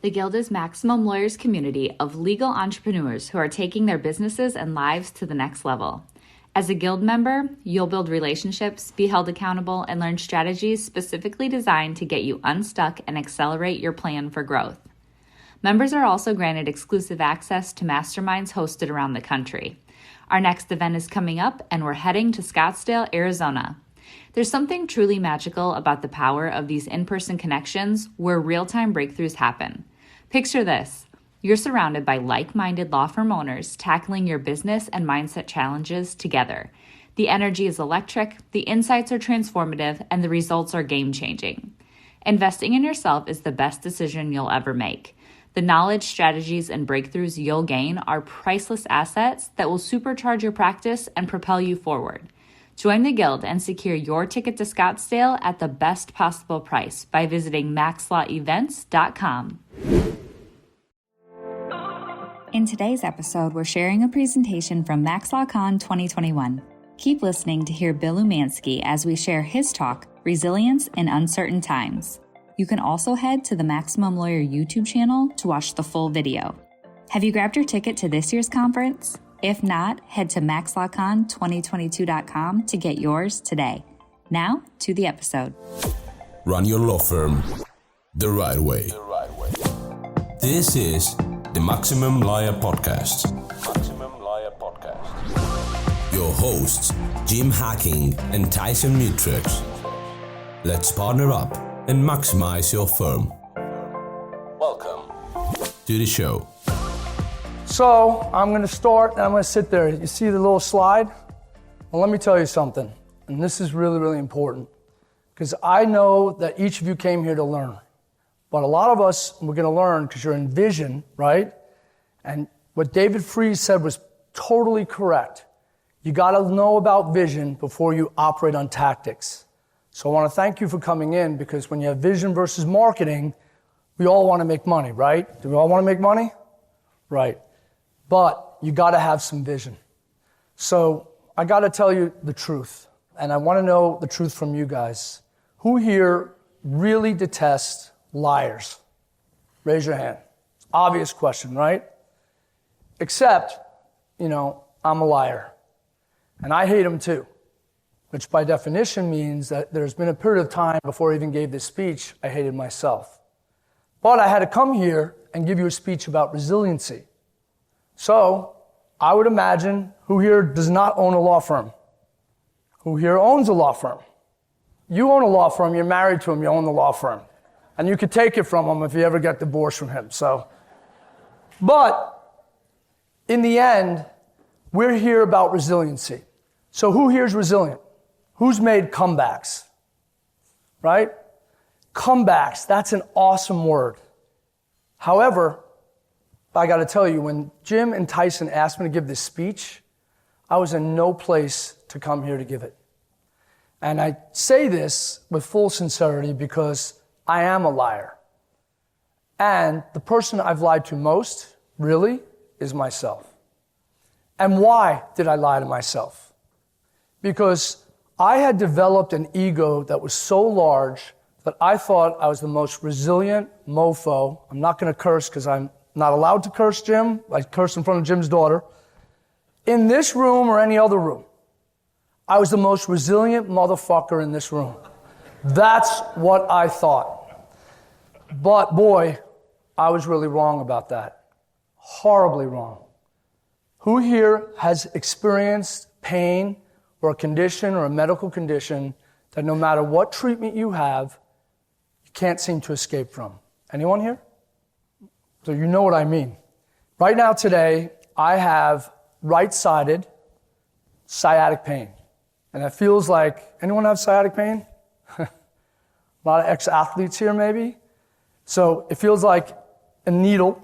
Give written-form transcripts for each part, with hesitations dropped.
The Guild is Maximum Lawyers' community of legal entrepreneurs who are taking their businesses and lives to the next level. As a Guild member, you'll build relationships, be held accountable, and learn strategies specifically designed to get you unstuck and accelerate your plan for growth. Members are also granted exclusive access to masterminds hosted around the country. Our next event is coming up, and we're heading to Scottsdale, Arizona. There's something truly magical about the power of these in-person connections where real-time breakthroughs happen. Picture this. You're surrounded by like-minded law firm owners tackling your business and mindset challenges together. The energy is electric, the insights are transformative, and the results are game-changing. Investing in yourself is the best decision you'll ever make. The knowledge, strategies, and breakthroughs you'll gain are priceless assets that will supercharge your practice and propel you forward. Join the Guild and secure your ticket to Scottsdale at the best possible price by visiting maxlawevents.com. In today's episode, we're sharing a presentation from MaxLawCon 2021. Keep listening to hear Bill Umansky as we share his talk, Resilience in Uncertain Times. You can also head to the Maximum Lawyer YouTube channel to watch the full video. Have you grabbed your ticket to this year's conference? If not, head to maxlawcon2022.com to get yours today. Now, to the episode. Run your law firm the right way. This is the Maximum Lawyer Podcast. Your hosts, Jim Hacking and Tyson Mutrux. Let's partner up and maximize your firm. Welcome to the show. So I'm going to start and I'm going to sit there. You see the little slide? Well, let me tell you something. And this is really, really important because I know that each of you came here to learn. But a lot of us, we're going to learn because you're in vision, right? And what David Freese said was totally correct. You got to know about vision before you operate on tactics. So I want to thank you for coming in because when you have vision versus marketing, we all want to make money, right? Do we all want to make money? Right. But you got to have some vision. So I got to tell you the truth. And I want to know the truth from you guys. Who here really detests liars? Raise your hand. Obvious question, right? Except, I'm a liar. And I hate them too. Which by definition means that there's been a period of time before I even gave this speech, I hated myself. But I had to come here and give you a speech about resiliency. So I would imagine who here does not own a law firm? Who here owns a law firm? You own a law firm, you're married to him, you own the law firm. And you could take it from him if you ever get divorced from him. But in the end, we're here about resiliency. So who here is resilient? Who's made comebacks? Right? Comebacks, that's an awesome word. However, I got to tell you, when Jim and Tyson asked me to give this speech, I was in no place to come here to give it. And I say this with full sincerity because I am a liar. And the person I've lied to most, really, is myself. And why did I lie to myself? Because I had developed an ego that was so large that I thought I was the most resilient mofo. I'm not going to curse because I'm not allowed to curse, Jim. I curse in front of Jim's daughter. In this room or any other room, I was the most resilient motherfucker in this room. That's what I thought. But boy, I was really wrong about that. Horribly wrong. Who here has experienced pain or a condition or a medical condition that no matter what treatment you have, you can't seem to escape from? Anyone here? So you know what I mean. Right now today, I have right-sided sciatic pain. And it feels like, anyone have sciatic pain? A lot of ex-athletes here maybe. So it feels like a needle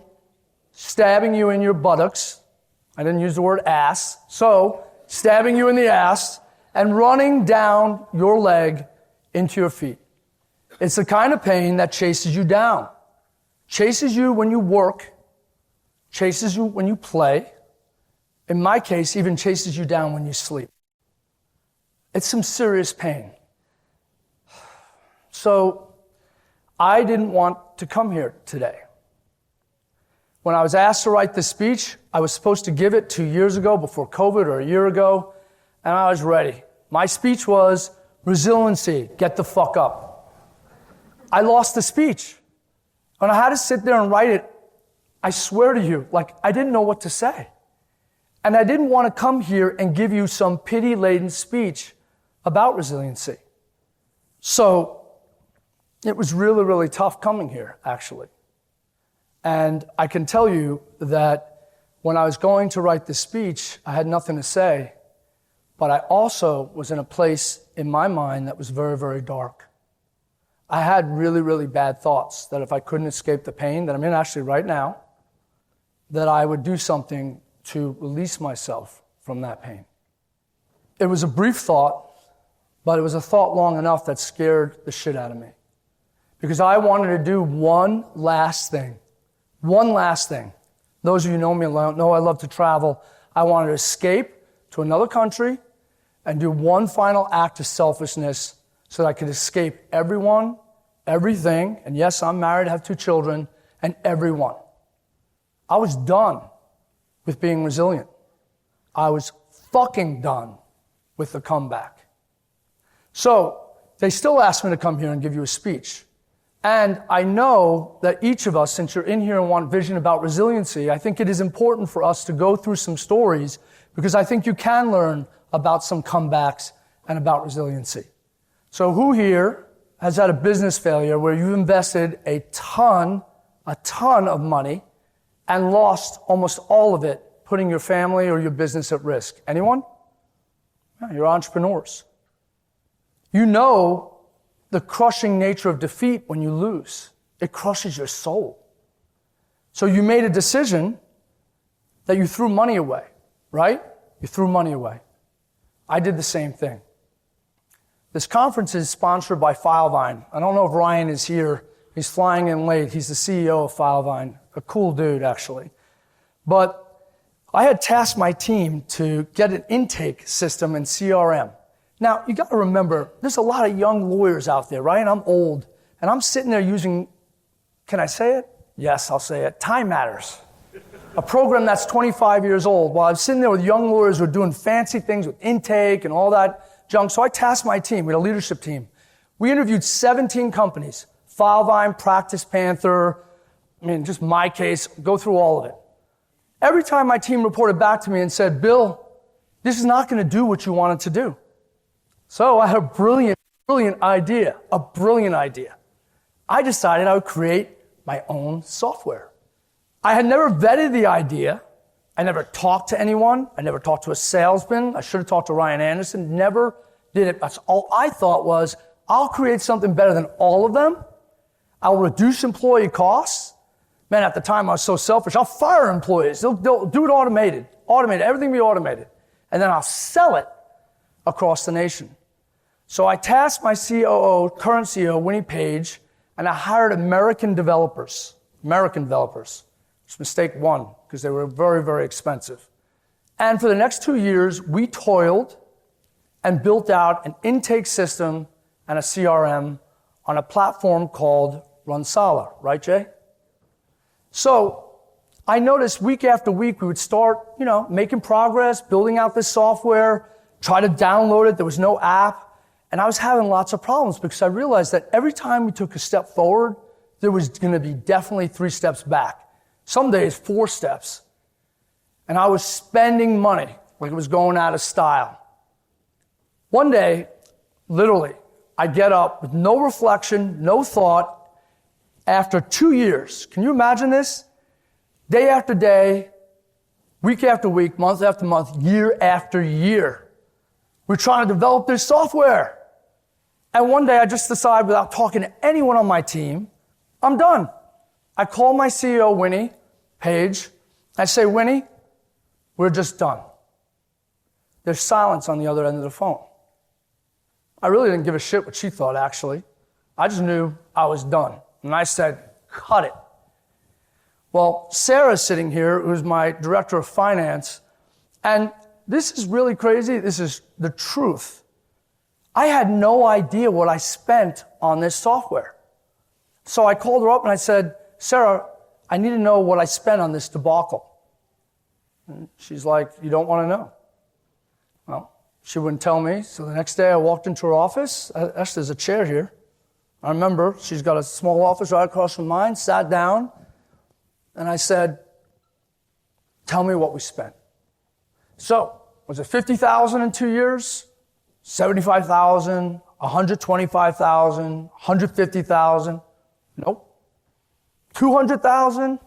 stabbing you in your buttocks. I didn't use the word ass. So stabbing you in the ass and running down your leg into your feet. It's the kind of pain that chases you down. Chases you when you work, chases you when you play. In my case, even chases you down when you sleep. It's some serious pain. So I didn't want to come here today. When I was asked to write this speech, I was supposed to give it 2 years ago before COVID or a year ago, and I was ready. My speech was, resiliency, get the fuck up. I lost the speech. And I had to sit there and write it, I swear to you, like I didn't know what to say. And I didn't want to come here and give you some pity-laden speech about resiliency. So it was really, really tough coming here, actually. And I can tell you that when I was going to write this speech, I had nothing to say, but I also was in a place in my mind that was very, very dark. I had really, really bad thoughts that if I couldn't escape the pain that I'm in actually right now, that I would do something to release myself from that pain. It was a brief thought, but it was a thought long enough that scared the shit out of me. Because I wanted to do one last thing. One last thing. Those of you who know me know I love to travel. I wanted to escape to another country and do one final act of selfishness so that I could escape everyone, everything, and yes, I'm married, I have 2 children, and everyone. I was done with being resilient. I was fucking done with the comeback. So they still asked me to come here and give you a speech. And I know that each of us, since you're in here and want vision about resiliency, I think it is important for us to go through some stories because I think you can learn about some comebacks and about resiliency. So who here has had a business failure where you invested a ton of money and lost almost all of it, putting your family or your business at risk? Anyone? Yeah, you're entrepreneurs. You know the crushing nature of defeat when you lose. It crushes your soul. So you made a decision that you threw money away, right? You threw money away. I did the same thing. This conference is sponsored by Filevine. I don't know if Ryan is here. He's flying in late. He's the CEO of Filevine. A cool dude, actually. But I had tasked my team to get an intake system in CRM. Now, you got to remember, there's a lot of young lawyers out there, right? And I'm old, and I'm sitting there using, can I say it? Yes, I'll say it. Time Matters, a program that's 25 years old. While I'm sitting there with young lawyers who are doing fancy things with intake and all that junk. So I tasked my team, we had a leadership team. We interviewed 17 companies, Filevine, Practice Panther, just my case, go through all of it. Every time my team reported back to me and said, Bill, this is not going to do what you want it to do. So I had a brilliant idea. I decided I would create my own software. I had never vetted the idea. I never talked to anyone. I never talked to a salesman. I should have talked to Ryan Anderson. Never did it. That's all I thought was, I'll create something better than all of them. I'll reduce employee costs. Man, at the time I was so selfish. I'll fire employees. They'll do it automated. Everything be automated. And then I'll sell it across the nation. So I tasked my COO, current CEO, Winnie Page, and I hired American developers. It's mistake one, because they were very, very expensive. And for the next 2 years, we toiled and built out an intake system and a CRM on a platform called Runsala, right, Jay? So I noticed week after week, we would start, making progress, building out this software, try to download it. There was no app. And I was having lots of problems because I realized that every time we took a step forward, there was going to be definitely 3 steps back. Some days, 4 steps. And I was spending money like it was going out of style. One day, literally, I get up with no reflection, no thought. After 2 years, can you imagine this? Day after day, week after week, month after month, year after year. We're trying to develop this software. And one day I just decided, without talking to anyone on my team, I'm done. I call my CEO, Winnie Page. I say, Winnie, we're just done. There's silence on the other end of the phone. I really didn't give a shit what she thought, actually. I just knew I was done. And I said, cut it. Well, Sarah's sitting here, who's my director of finance, and this is really crazy. This is the truth. I had no idea what I spent on this software. So I called her up and I said, Sarah, I need to know what I spent on this debacle. And she's like, you don't want to know. Well, she wouldn't tell me. So the next day I walked into her office. Actually, there's a chair here. I remember she's got a small office right across from mine, sat down, and I said, tell me what we spent. So, was it $50,000 in 2 years? $75,000, $125,000, $150,000? Nope. $200,000?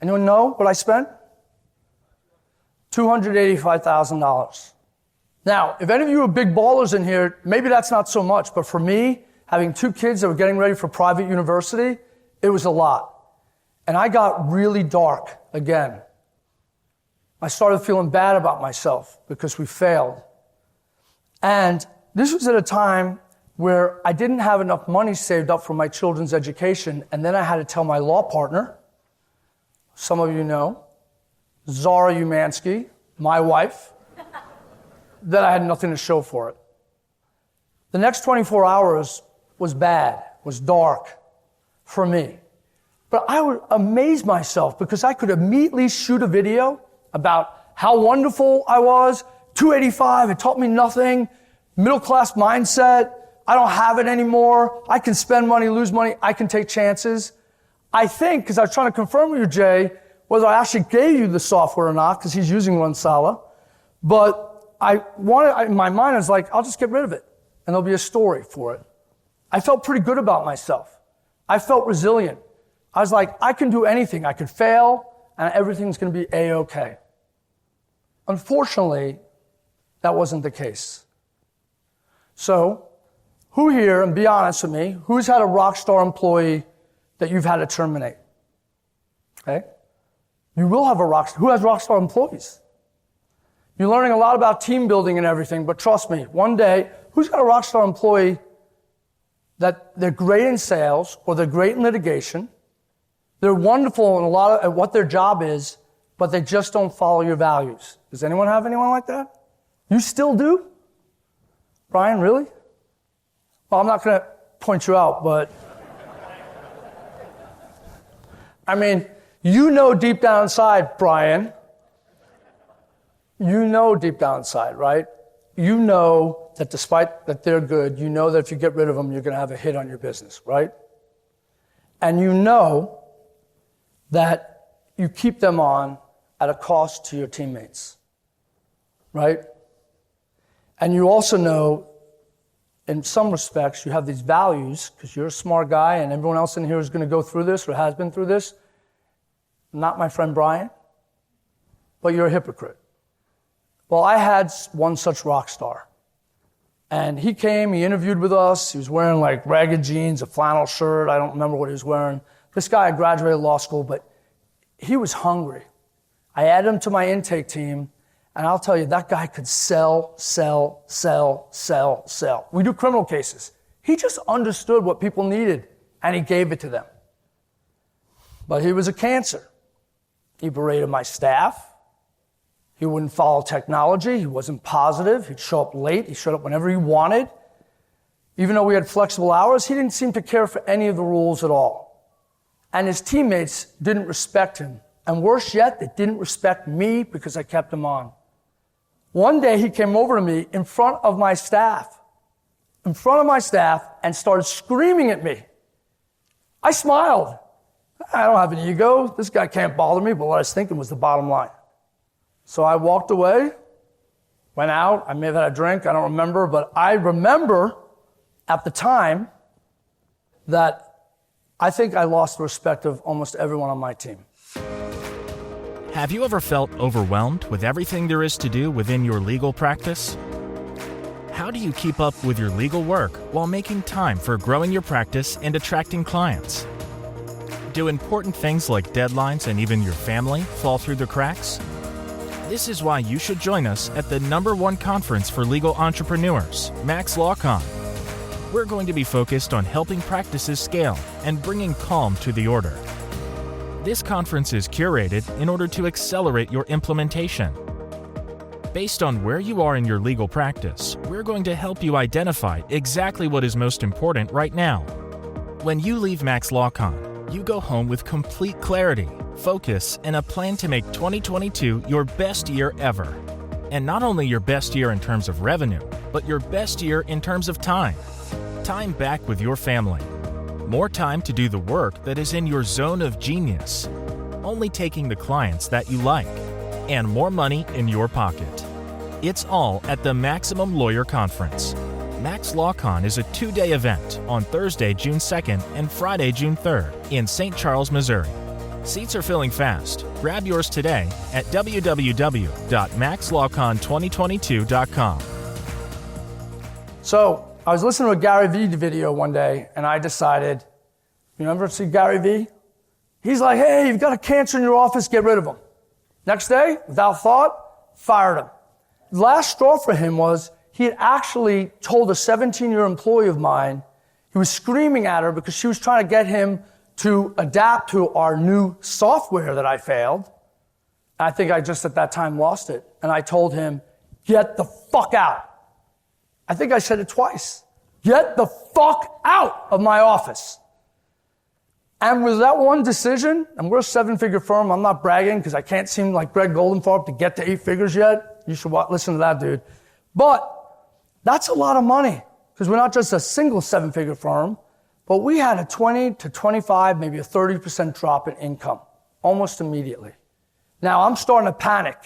Anyone know what I spent? $285,000. Now, if any of you are big ballers in here, maybe that's not so much, but for me, having 2 kids that were getting ready for private university, it was a lot. And I got really dark again. I started feeling bad about myself because we failed. And this was at a time where I didn't have enough money saved up for my children's education, and then I had to tell my law partner, some of you know, Zara Umansky, my wife, that I had nothing to show for it. The next 24 hours was bad, was dark for me. But I would amaze myself because I could immediately shoot a video about how wonderful I was. 285, it taught me nothing. Middle-class mindset. I don't have it anymore. I can spend money, lose money. I can take chances. I think, because I was trying to confirm with you, Jay, whether I actually gave you the software or not, because he's using Ronsala. But in my mind, I was like, I'll just get rid of it, and there'll be a story for it. I felt pretty good about myself. I felt resilient. I was like, I can do anything. I could fail, and everything's going to be A-okay. Unfortunately, that wasn't the case. So, who here, and be honest with me, who's had a rock star employee that you've had to terminate? Okay? You will have a rock star. Who has rock star employees? You're learning a lot about team building and everything, but trust me, one day, who's got a rock star employee that they're great in sales or they're great in litigation, they're wonderful in at what their job is, but they just don't follow your values? Does anyone have anyone like that? You still do? Brian, really? Well, I'm not going to point you out, but I mean, you know deep down inside, Brian, you know deep down inside, right? You know that despite that they're good, you know that if you get rid of them, you're going to have a hit on your business, right? And you know that you keep them on at a cost to your teammates, right? And you also know, in some respects, you have these values because you're a smart guy and everyone else in here is going to go through this or has been through this. Not my friend Brian, but you're a hypocrite. Well, I had one such rock star. And he came, he interviewed with us. He was wearing like ragged jeans, a flannel shirt. I don't remember what he was wearing. This guy had graduated law school, but he was hungry. I added him to my intake team, and I'll tell you, that guy could sell. We do criminal cases. He just understood what people needed, and he gave it to them. But he was a cancer. He berated my staff. He wouldn't follow technology. He wasn't positive. He'd show up late. He showed up whenever he wanted. Even though we had flexible hours, he didn't seem to care for any of the rules at all. And his teammates didn't respect him. And worse yet, they didn't respect me because I kept him on. One day he came over to me in front of my staff, and started screaming at me. I smiled. I don't have an ego. This guy can't bother me, but what I was thinking was the bottom line. So I walked away, went out. I may have had a drink. I don't remember, but I remember at the time that I think I lost the respect of almost everyone on my team. Have you ever felt overwhelmed with everything there is to do within your legal practice? How do you keep up with your legal work while making time for growing your practice and attracting clients? Do important things like deadlines and even your family fall through the cracks? This is why you should join us at the #1 conference for legal entrepreneurs, Max LawCon. We're going to be focused on helping practices scale and bringing calm to the order. This conference is curated in order to accelerate your implementation. Based on where you are in your legal practice, we're going to help you identify exactly what is most important right now. When you leave Max LawCon, you go home with complete clarity, focus, and a plan to make 2022 your best year ever. And not only your best year in terms of revenue, but your best year in terms of time. Time back with your family. More time to do the work that is in your zone of genius. Only taking the clients that you like. And more money in your pocket. It's all at the Maximum Lawyer Conference. Max LawCon is a 2-day event on Thursday, June 2nd and Friday, June 3rd in St. Charles, Missouri. Seats are filling fast. Grab yours today at www.maxlawcon2022.com. So, I was listening to a Gary Vee video one day, and I decided, you ever see Gary Vee? He's like, hey, you've got a cancer in your office, get rid of him. Next day, without thought, fired him. The last straw for him was he had actually told a 17-year employee of mine, he was screaming at her because she was trying to get him to adapt to our new software that I failed. I think I just at that time lost it. And I told him, get the fuck out. I think I said it twice. Get the fuck out of my office. And with that one decision, and we're a 7-figure firm, I'm not bragging because I can't seem like Greg Goldenfarb to get to 8 figures yet. You should listen to that dude. But that's a lot of money because we're not just a single 7-figure firm, but we had a 20 to 25, maybe a 30% drop in income almost immediately. Now I'm starting to panic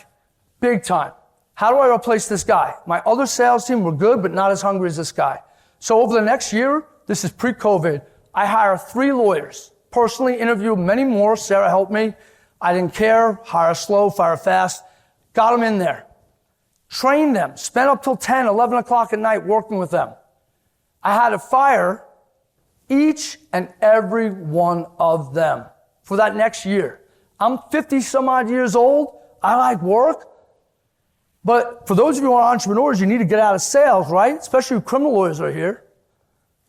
big time. How do I replace this guy? My other sales team were good, but not as hungry as this guy. So over the next year, this is pre-COVID, I hire 3 lawyers, personally interview many more. Sarah helped me. I didn't care. Hire slow, fire fast. Got them in there. Trained them. Spent up till 10, 11 o'clock at night working with them. I had to fire each and every one of them for that next year. I'm 50 some odd years old. I like work. But for those of you who are entrepreneurs, you need to get out of sales, right? Especially if criminal lawyers are here.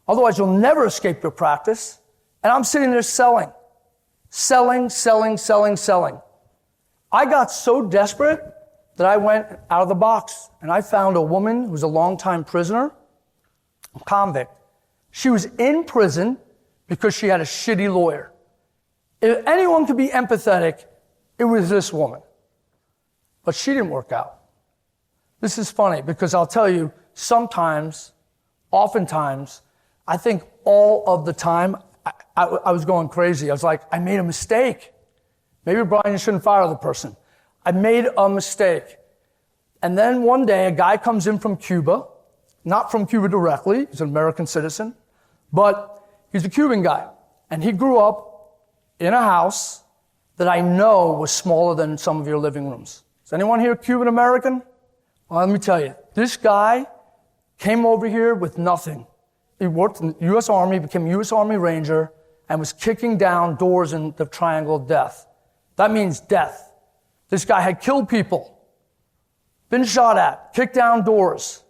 Otherwise, you'll never escape your practice. And I'm sitting there selling. I got so desperate that I went out of the box and I found a woman who was a longtime prisoner, a convict. She was in prison because she had a shitty lawyer. If anyone could be empathetic, it was this woman. But she didn't work out. This is funny because I'll tell you, oftentimes, I think all of the time, I was going crazy. I was like, I made a mistake. Maybe, Brian, you shouldn't fire the person. I made a mistake. And then one day, a guy comes in from Cuba, not from Cuba directly, he's an American citizen, but he's a Cuban guy. And he grew up in a house that I know was smaller than some of your living rooms. Is anyone here Cuban American? Well, let me tell you, this guy came over here with nothing. He worked in the U.S. Army, became a U.S. Army Ranger, and was kicking down doors in the Triangle of Death. That means death. This guy had killed people, been shot at, kicked down doors.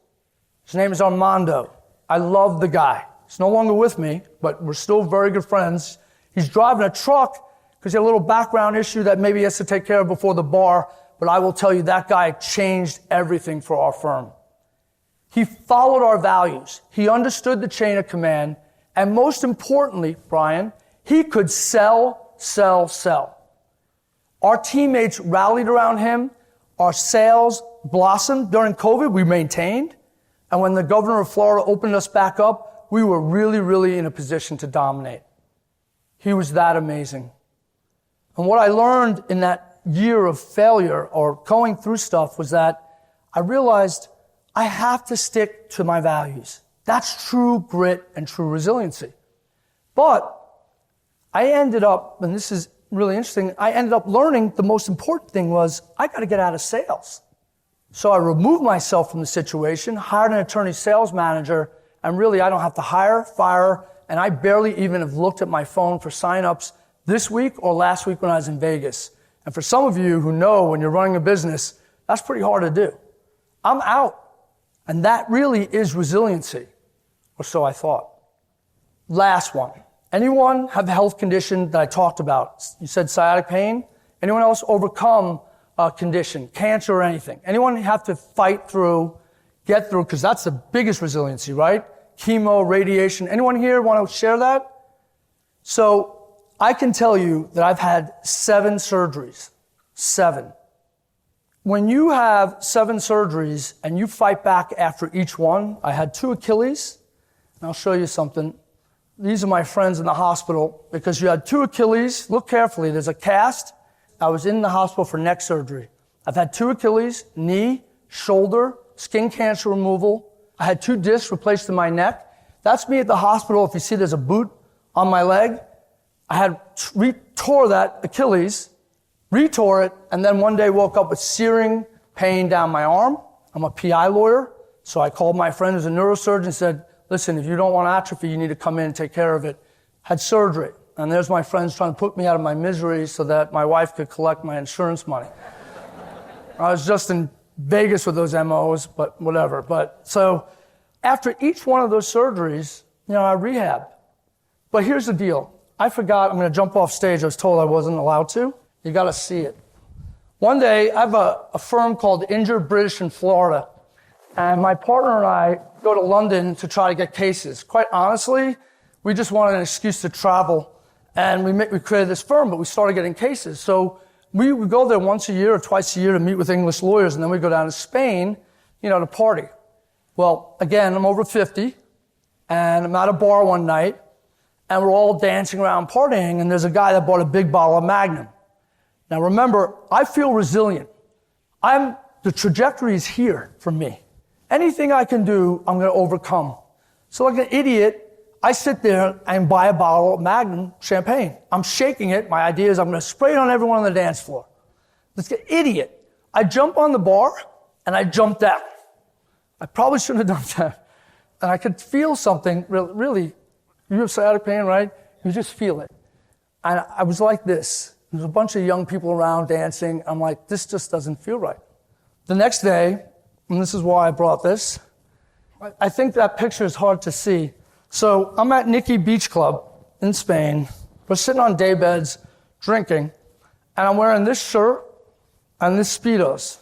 His name is Armando. I love the guy. He's no longer with me, but we're still very good friends. He's driving a truck because he had a little background issue that maybe he has to take care of before the bar, but I will tell you that guy changed everything for our firm. He followed our values. He understood the chain of command. And most importantly, Brian, he could sell. Our teammates rallied around him. Our sales blossomed. During COVID, we maintained. And when the governor of Florida opened us back up, we were really in a position to dominate. He was that amazing. And what I learned in that year of failure or going through stuff was that I realized I have to stick to my values. That's true grit and true resiliency. But I ended up, and this is really interesting, I ended up learning the most important thing was I got to get out of sales. So I removed myself from the situation, hired an attorney sales manager, and really I don't have to hire, fire, and I barely even have looked at my phone for signups this week or last week when I was in Vegas. And for some of you who know when you're running a business, that's pretty hard to do. I'm out. And that really is resiliency, or so I thought. Last one. Anyone have a health condition that I talked about? You said sciatic pain. Anyone else overcome a condition, cancer or anything? Anyone have to fight through, get through, because that's the biggest resiliency, right? Chemo, radiation. Anyone here want to share that? So I can tell you that I've had 7 surgeries. 7. When you have 7 surgeries and you fight back after each one, I had 2 Achilles, and I'll show you something. These are my friends in the hospital because you had 2 Achilles. Look carefully. There's a cast. I was in the hospital for neck surgery. I've had 2 Achilles, knee, shoulder, skin cancer removal. I had 2 discs replaced in my neck. That's me at the hospital. If you see there's a boot on my leg, I had tore that Achilles, retore it, and then one day woke up with searing pain down my arm. I'm a PI lawyer, so I called my friend who's a neurosurgeon and said, listen, if you don't want atrophy, you need to come in and take care of it. Had surgery. And there's my friends trying to put me out of my misery so that my wife could collect my insurance money. I was just in Vegas with those MOs, but whatever. But so after each one of those surgeries, I rehab. But here's the deal. I forgot, I'm going to jump off stage. I was told I wasn't allowed to. You got to see it. One day, I have a firm called Injured British in Florida. And my partner and I go to London to try to get cases. Quite honestly, we just wanted an excuse to travel. And we created this firm, but we started getting cases. So we would go there once a year or twice a year to meet with English lawyers, and then we go down to Spain, to party. Well, again, I'm over 50, and I'm at a bar one night, and we're all dancing around partying, and there's a guy that bought a big bottle of Magnum. Now remember, I feel resilient. The trajectory is here for me. Anything I can do, I'm going to overcome. So like an idiot, I sit there and buy a bottle of Magnum champagne. I'm shaking it. My idea is I'm going to spray it on everyone on the dance floor. Let's get idiot. I jump on the bar and I jump down. I probably shouldn't have done that. And I could feel something really, you have sciatic pain, right? You just feel it. And I was like this. There's a bunch of young people around dancing. I'm like, this just doesn't feel right. The next day, and this is why I brought this, I think that picture is hard to see. So I'm at Nicky Beach Club in Spain. We're sitting on day beds, drinking, and I'm wearing this shirt and this Speedos.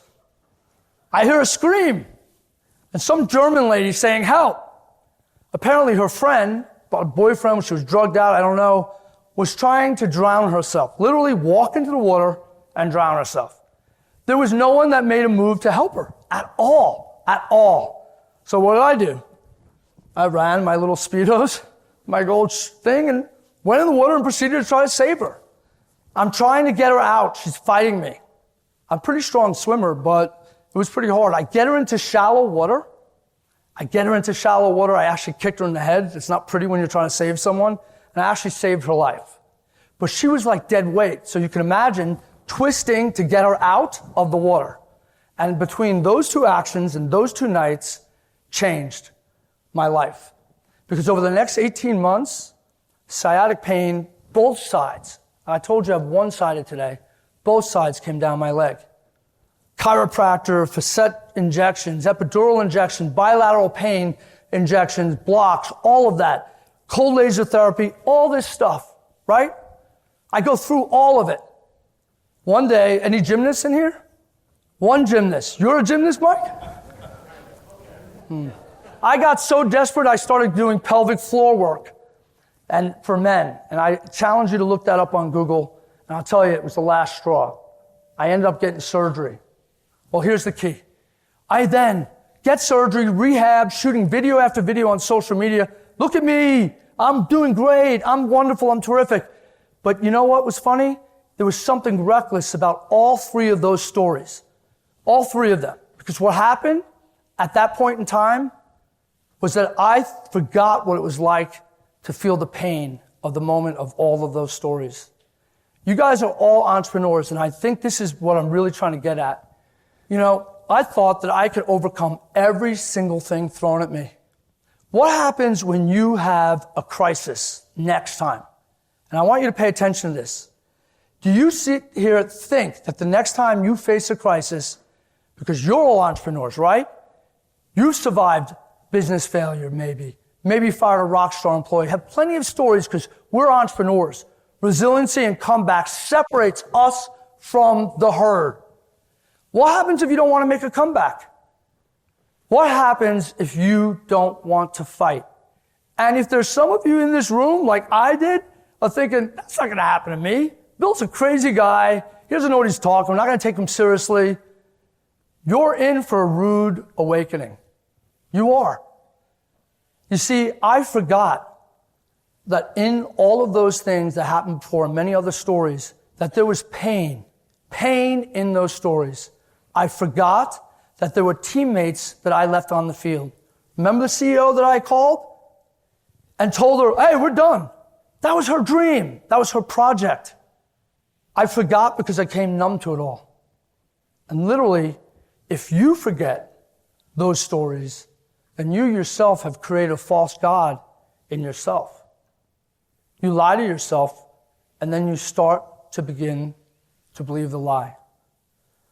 I hear a scream, and some German lady saying, help. Apparently her friend, a boyfriend, she was drugged out, I don't know, was trying to drown herself. Literally walk into the water and drown herself. There was no one that made a move to help her at all. So what did I do? I ran my little Speedos, my gold thing, and went in the water and proceeded to try to save her. I'm trying to get her out. She's fighting me. I'm a pretty strong swimmer, but it was pretty hard. I get her into shallow water. I actually kicked her in the head. It's not pretty when you're trying to save someone. And I actually saved her life. But she was like dead weight. So you can imagine twisting to get her out of the water. And between those 2 actions and those 2 nights changed my life. Because over the next 18 months, sciatic pain, both sides. I told you I have one-sided today. Both sides came down my leg. Chiropractor, facet injections, epidural injections, bilateral pain injections, blocks, all of that. Cold laser therapy, all this stuff, right? I go through all of it. One day, any gymnasts in here? One gymnast. You're a gymnast, Mike? I got so desperate, I started doing pelvic floor work and for men. And I challenge you to look that up on Google. And I'll tell you, it was the last straw. I ended up getting surgery. Well, here's the key. I then get surgery, rehab, shooting video after video on social media. Look at me. I'm doing great. I'm wonderful. I'm terrific. But you know what was funny? There was something reckless about all 3 of those stories. All 3 of them. Because what happened at that point in time was that I forgot what it was like to feel the pain of the moment of all of those stories. You guys are all entrepreneurs, and I think this is what I'm really trying to get at. I thought that I could overcome every single thing thrown at me. What happens when you have a crisis next time? And I want you to pay attention to this. Do you sit here think that the next time you face a crisis, because you're all entrepreneurs, right? You've survived business failure, maybe fired a rock star employee, have plenty of stories because we're entrepreneurs. Resiliency and comeback separates us from the herd. What happens if you don't want to make a comeback? What happens if you don't want to fight? And if there's some of you in this room, like I did, are thinking, that's not going to happen to me. Bill's a crazy guy. He doesn't know what he's talking. We're not going to take him seriously. You're in for a rude awakening. You are. You see, I forgot that in all of those things that happened before, many other stories, that there was pain in those stories. I forgot that there were teammates that I left on the field. Remember the CEO that I called and told her, hey, we're done. That was her dream. That was her project. I forgot because I came numb to it all. And literally, if you forget those stories, then you yourself have created a false God in yourself. You lie to yourself, and then you start to begin to believe the lie.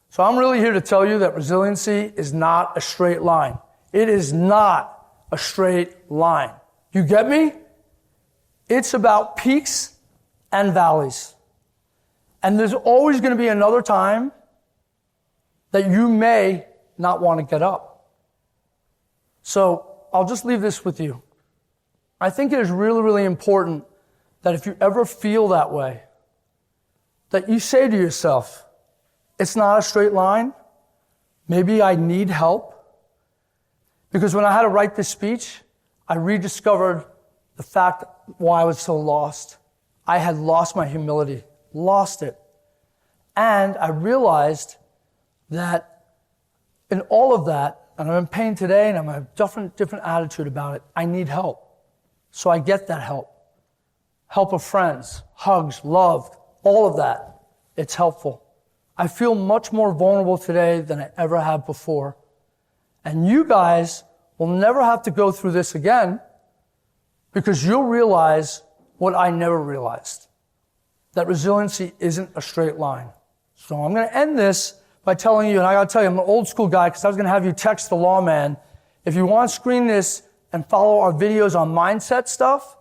So I'm really here to tell you that resiliency is not a straight line. It is not a straight line. You get me? It's about peaks and valleys. And there's always going to be another time that you may not want to get up. So I'll just leave this with you. I think it is really, really important that if you ever feel that way, that you say to yourself, it's not a straight line. Maybe I need help. Because when I had to write this speech, I rediscovered the fact why I was so lost. I had lost my humility, lost it. And I realized that in all of that, and I'm in pain today and I'm a different attitude about it, I need help. So I get that help. Help of friends, hugs, love, all of that. It's helpful. I feel much more vulnerable today than I ever have before. And you guys will never have to go through this again because you'll realize what I never realized, that resiliency isn't a straight line. So I'm going to end this by telling you, and I got to tell you, I'm an old school guy because I was going to have you text the Lawman. If you want to screen this and follow our videos on mindset stuff,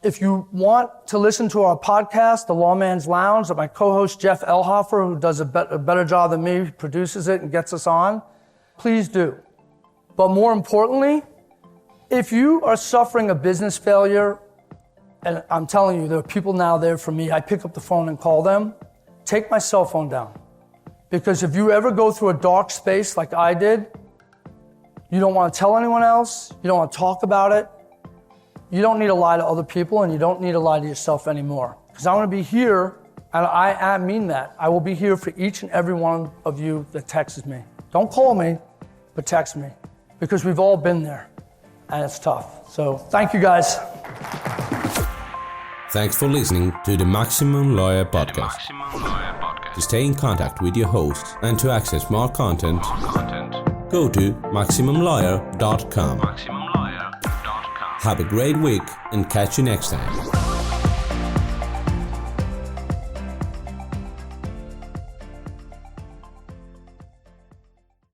if you want to listen to our podcast, The Lawman's Lounge, that my co-host Jeff Elhofer, who does a better job than me, produces it and gets us on, please do. But more importantly, if you are suffering a business failure, and I'm telling you, there are people now there for me, I pick up the phone and call them, take my cell phone down. Because if you ever go through a dark space like I did, you don't want to tell anyone else, you don't want to talk about it, you don't need to lie to other people, and you don't need to lie to yourself anymore. Because I want to be here, and I mean that. I will be here for each and every one of you that texts me. Don't call me, but text me. Because we've all been there, and it's tough. So thank you guys. Thanks for listening to the Maximum Lawyer Podcast. To stay in contact with your host and to access more content, go to MaximumLawyer.com. Have a great week and catch you next time.